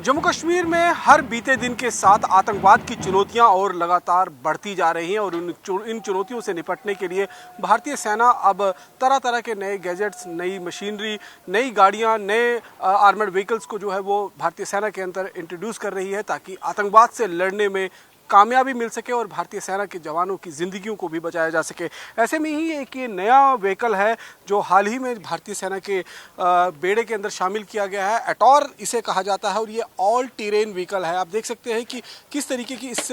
जम्मू कश्मीर में हर बीते दिन के साथ आतंकवाद की चुनौतियां और लगातार बढ़ती जा रही हैं और इन चुनौतियों से निपटने के लिए भारतीय सेना अब तरह तरह के नए गैजेट्स, नई मशीनरी, नई गाड़ियां, नए आर्मर्ड व्हीकल्स को जो है वो भारतीय सेना के अंदर इंट्रोड्यूस कर रही है ताकि आतंकवाद से लड़ने में कामयाबी मिल सके और भारतीय सेना के जवानों की ज़िंदगियों को भी बचाया जा सके। ऐसे में ही एक ये नया व्हीकल है जो हाल ही में भारतीय सेना के बेड़े के अंदर शामिल किया गया है। एटॉर इसे कहा जाता है और ये ऑल टेरेन व्हीकल है। आप देख सकते हैं कि किस तरीके की इस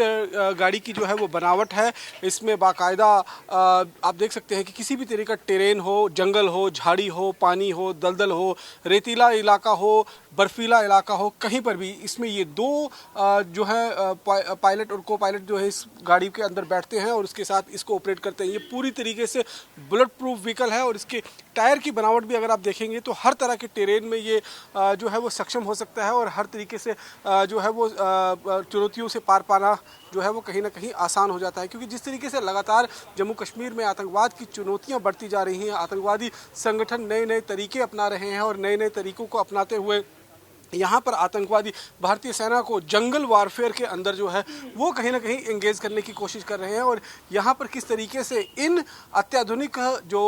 गाड़ी की जो है वो बनावट है। इसमें बाकायदा आप देख सकते हैं कि किसी भी तरीके का टेरेन हो, जंगल हो, झाड़ी हो, पानी हो, दलदल हो, रेतीला इलाका हो, बर्फीला इलाका हो, कहीं पर भी इसमें ये दो जो है पायलट और को पायलट जो है इस गाड़ी के अंदर बैठते हैं और उसके साथ इसको ऑपरेट करते हैं। ये पूरी तरीके से बुलेट प्रूफ व्हीकल है और इसके टायर की बनावट भी अगर आप देखेंगे तो हर तरह के टेरेन में ये जो है वो सक्षम हो सकता है और हर तरीके से जो है वो चुनौतियों से पार पाना जो है वो कहीं ना कहीं आसान हो जाता है। क्योंकि जिस तरीके से लगातार जम्मू कश्मीर में आतंकवाद की चुनौतियां बढ़ती जा रही हैं, आतंकवादी संगठन नए नए तरीके अपना रहे हैं और नए नए तरीकों को अपनाते हुए यहाँ पर आतंकवादी भारतीय सेना को जंगल वारफेयर के अंदर जो है वो कहीं ना कहीं एंगेज करने की कोशिश कर रहे हैं। और यहाँ पर किस तरीके से इन अत्याधुनिक जो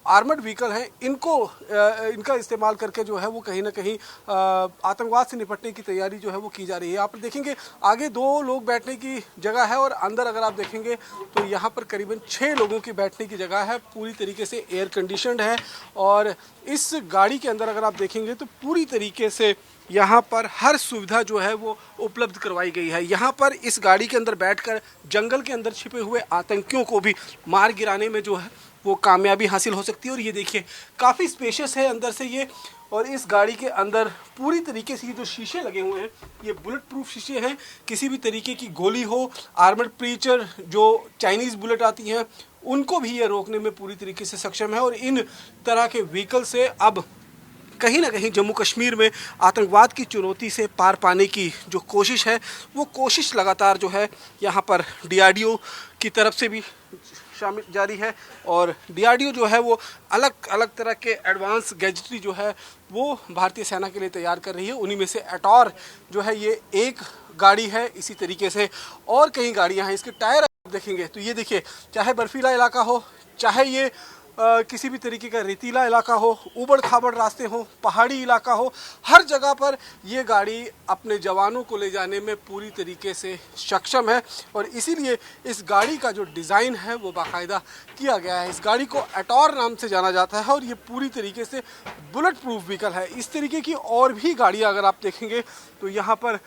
आर्मर्ड व्हीकल हैं इनका इस्तेमाल करके जो है वो कहीं ना कहीं आतंकवाद से निपटने की तैयारी जो है वो की जा रही है। आप देखेंगे आगे 2 लोग बैठने की जगह है और अंदर अगर आप देखेंगे तो यहाँ पर करीबन 6 लोगों की बैठने की जगह है। पूरी तरीके से एयर कंडीशनड है और इस गाड़ी के अंदर अगर आप देखेंगे तो पूरी तरीके से यहाँ पर हर सुविधा जो है वो उपलब्ध करवाई गई है। यहाँ पर इस गाड़ी के अंदर बैठकर जंगल के अंदर छिपे हुए आतंकियों को भी मार गिराने में जो है वो कामयाबी हासिल हो सकती है। और ये देखिए काफ़ी स्पेशियस है अंदर से ये, और इस गाड़ी के अंदर पूरी तरीके से ये जो शीशे लगे हुए हैं ये बुलेट प्रूफ शीशे हैं। किसी भी तरीके की गोली हो, आर्मर्ड प्रीचर जो चाइनीज़ बुलेट आती हैं उनको भी ये रोकने में पूरी तरीके से सक्षम है। और इन तरह के व्हीकल से अब कहीं ना कहीं जम्मू कश्मीर में आतंकवाद की चुनौती से पार पाने की जो कोशिश है वो कोशिश लगातार जो है यहाँ पर डीआरडीओ की तरफ से भी शामिल जारी है। और डीआरडीओ जो है वो अलग अलग तरह के एडवांस गैजेटरी जो है वो भारतीय सेना के लिए तैयार कर रही है। उन्हीं में से एटॉर जो है ये एक गाड़ी है। इसी तरीके से और कई गाड़ियाँ हैं। इसके टायर आप देखेंगे तो ये देखिए, चाहे बर्फीला इलाका हो, चाहे ये किसी भी तरीके का रेतीला इलाका हो, ऊबड़ खाबड़ रास्ते हो, पहाड़ी इलाका हो, हर जगह पर ये गाड़ी अपने जवानों को ले जाने में पूरी तरीके से सक्षम है। और इसीलिए इस गाड़ी का जो डिज़ाइन है वो बाकायदा किया गया है। इस गाड़ी को एटॉर नाम से जाना जाता है और ये पूरी तरीके से बुलेट प्रूफ व्हीकल है। इस तरीके की और भी गाड़ियाँ अगर आप देखेंगे तो यहाँ पर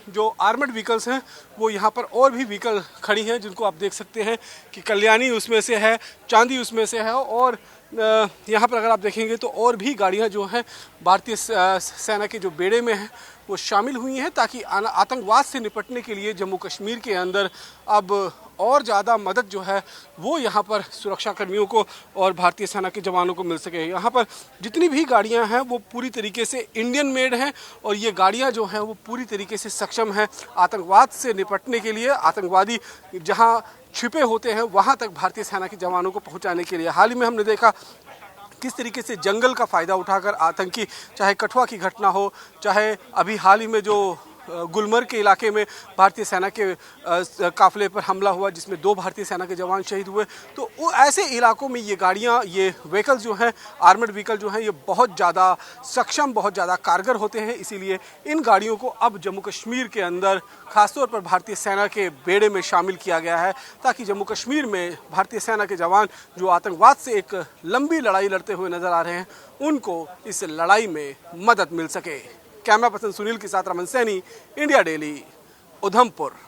जो आर्मर्ड व्हीकल्स हैं वो यहाँ पर और भी व्हीकल खड़ी हैं जिनको आप देख सकते हैं कि कल्याणी उसमें से है, चांदी उसमें से है। और यहाँ पर अगर आप देखेंगे तो और भी गाड़ियाँ जो हैं भारतीय सेना के जो बेड़े में हैं वो शामिल हुई हैं ताकि आतंकवाद से निपटने के लिए जम्मू कश्मीर के अंदर अब और ज़्यादा मदद जो है वो यहाँ पर सुरक्षा कर्मियों को और भारतीय सेना के जवानों को मिल सके। यहाँ पर जितनी भी गाड़ियाँ हैं वो पूरी तरीके से इंडियन मेड हैं और ये गाड़ियाँ जो हैं वो पूरी तरीके से सक्षम हैं आतंकवाद से निपटने के लिए। आतंकवादी जहाँ छिपे होते हैं वहाँ तक भारतीय सेना के जवानों को पहुँचाने के लिए। हाल ही में हमने देखा किस तरीके से जंगल का फ़ायदा उठाकर आतंकी, चाहे कठुआ की घटना हो, चाहे अभी हाल ही में जो गुलमर्ग के इलाके में भारतीय सेना के काफ़िले पर हमला हुआ जिसमें 2 भारतीय सेना के जवान शहीद हुए, तो वो ऐसे इलाकों में ये गाड़ियाँ, ये व्हीकल्स जो हैं, आर्मर्ड व्हीकल जो हैं, ये बहुत ज़्यादा सक्षम, बहुत ज़्यादा कारगर होते हैं। इसीलिए इन गाड़ियों को अब जम्मू कश्मीर के अंदर ख़ासतौर पर भारतीय सेना के बेड़े में शामिल किया गया है ताकि जम्मू कश्मीर में भारतीय सेना के जवान जो आतंकवाद से एक लंबी लड़ाई लड़ते हुए नज़र आ रहे हैं उनको इस लड़ाई में मदद मिल सके। कैमरा पर्सन सुनील के साथ रमन सैनी, इंडिया डेली, उधमपुर।